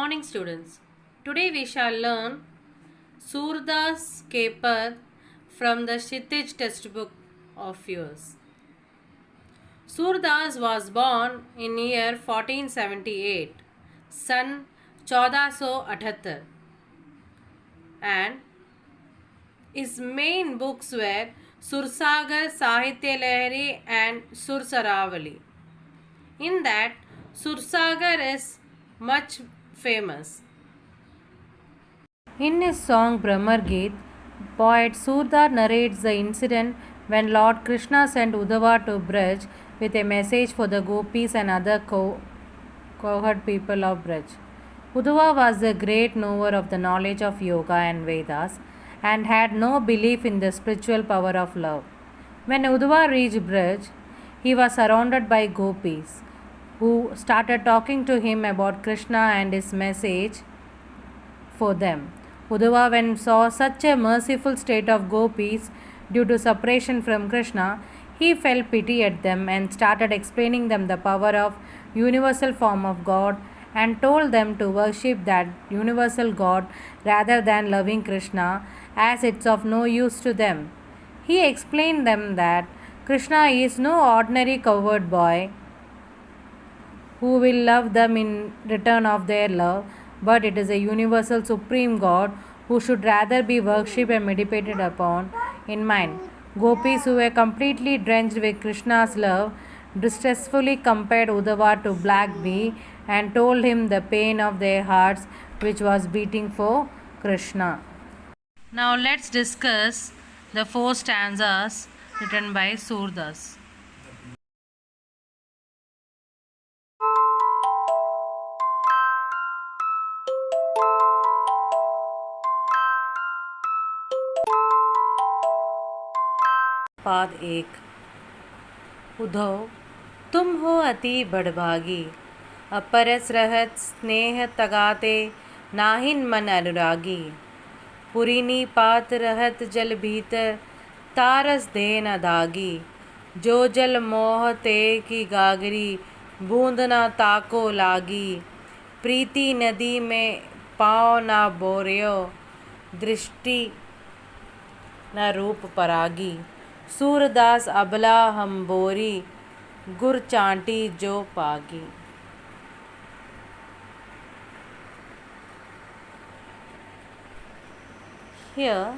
morning, students. Today we shall learn Surdas Kepat from the Kshitij textbook of yours. Surdas was born in year 1478, son 1478, and his main books were Sursagar, Sahitya Lahari, and Sursaravali. In that, Sursagar is much famous. In his song Brahmar Geet, poet Surdar narrates the incident when Lord Krishna sent Uddhava to Braj with a message for the gopis and other cohort people of Braj. Uddhava was a great knower of the knowledge of yoga and Vedas and had no belief in the spiritual power of love. When Uddhava reached Braj, he was surrounded by gopis who started talking to him about Krishna and his message for them. Uddhava, when saw such a merciful state of gopis due to separation from Krishna, he felt pity at them and started explaining them the power of universal form of God and told them to worship that universal God rather than loving Krishna as it's of no use to them. He explained them that Krishna is no ordinary coward boy who will love them in return of their love, but it is a universal supreme God who should rather be worshipped and meditated upon in mind. Gopis, who were completely drenched with Krishna's love, distressfully compared Uddhava to black bee and told him the pain of their hearts which was beating for Krishna. Now let's discuss the four stanzas written by Surdas. पाद एक। उद्धव, तुम हो अति बड़भागी, अपरस रहत स्नेह तगाते नाहिन मन अनुरागी। पुरीनी पात रहत जल भीतर तारस दे न दागी। जो जल मोह ते की गागरी बूंद न ताको लागी। प्रीति नदी में पाँव न बोरियो दृष्टि न रूप परागी। सूरदास अबला हम बोरी गुर चांटी जो Pagi. Here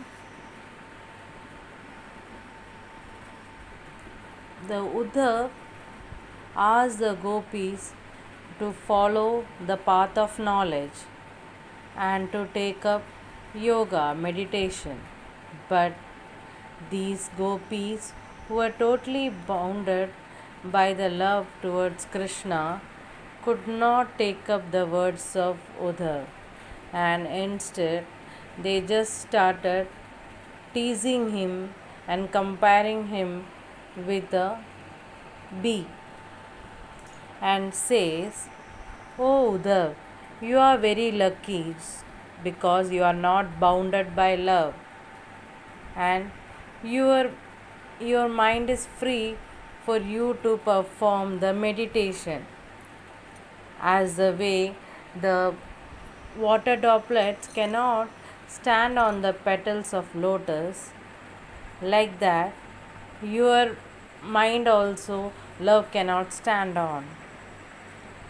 the Uddhav asked the gopis to follow the path of knowledge and to take up yoga meditation, but these gopis, who were totally bounded by the love towards Krishna, could not take up the words of Uddhav, and instead they just started teasing him and comparing him with a bee, and says, "Oh Uddhav, you are very lucky because you are not bounded by love, and your mind is free for you to perform the meditation as the way the water droplets cannot stand on the petals of lotus. Like that, your mind also love cannot stand on.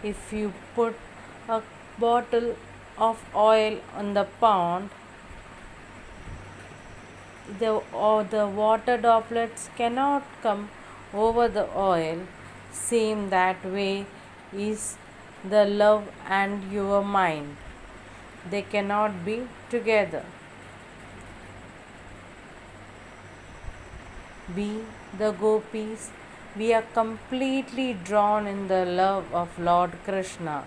If you put a bottle of oil on the pond, the water droplets cannot come over the oil. Same that way is the love and your mind. They cannot be together. We, the gopis, we are completely drawn in the love of Lord Krishna,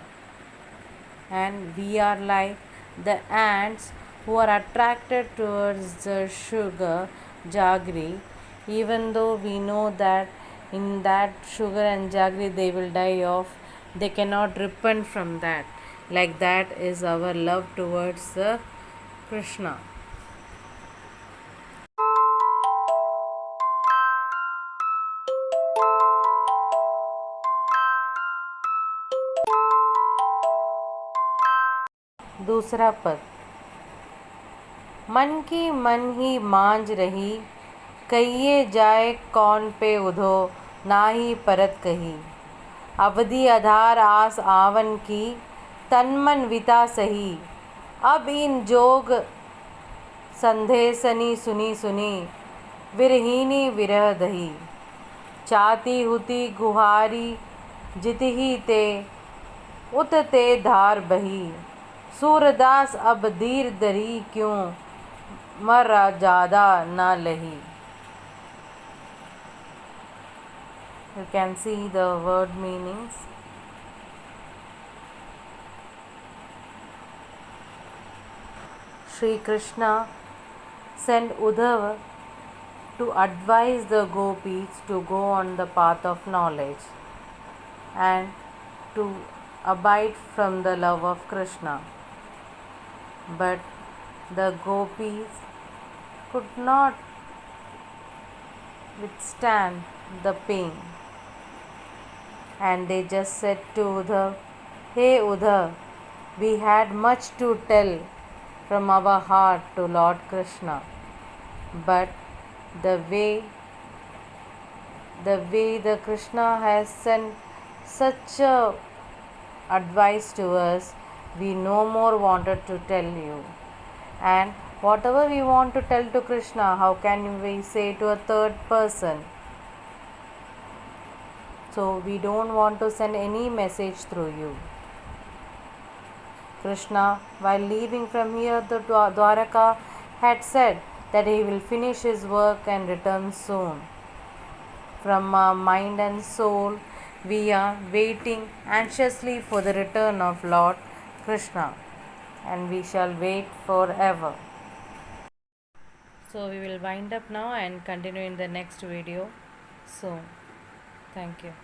and we are like the ants who are attracted towards the sugar jaggery, even though we know that in that sugar and jaggery they will die off, they cannot repent from that. Like that is our love towards the Krishna. दूसरा पद। मन की मन ही मांझ रही, कहिए जाए कौन पे उधो, नाही परत कही। अवधि आधार आस आवन की, तन मन विता सही। अब इन जोग संदेशनी सुनी सुनी, विरहीनी विरह दही। चाहती हुती गुहारी जितही ते, उत ते धार बही। सूरदास अब धीर धरी क्यों, मर ज्यादा न लही। You can see the word meanings. Sri Krishna sent Uddhava to advise the gopis to go on the path of knowledge and to abide from the love of Krishna. But the gopis could not withstand the pain, and they just said to Uddhav, "Hey Uddhav, we had much to tell from our heart to Lord Krishna, but the way the Krishna has sent such a advice to us, we no more wanted to tell you. And whatever we want to tell to Krishna, how can we say to a third person? So we don't want to send any message through you." Krishna, while leaving from here to Dwaraka, had said that he will finish his work and return soon. From our mind and soul, we are waiting anxiously for the return of Lord Krishna, and we shall wait forever. So we will wind up now and continue in the next video soon. Thank you.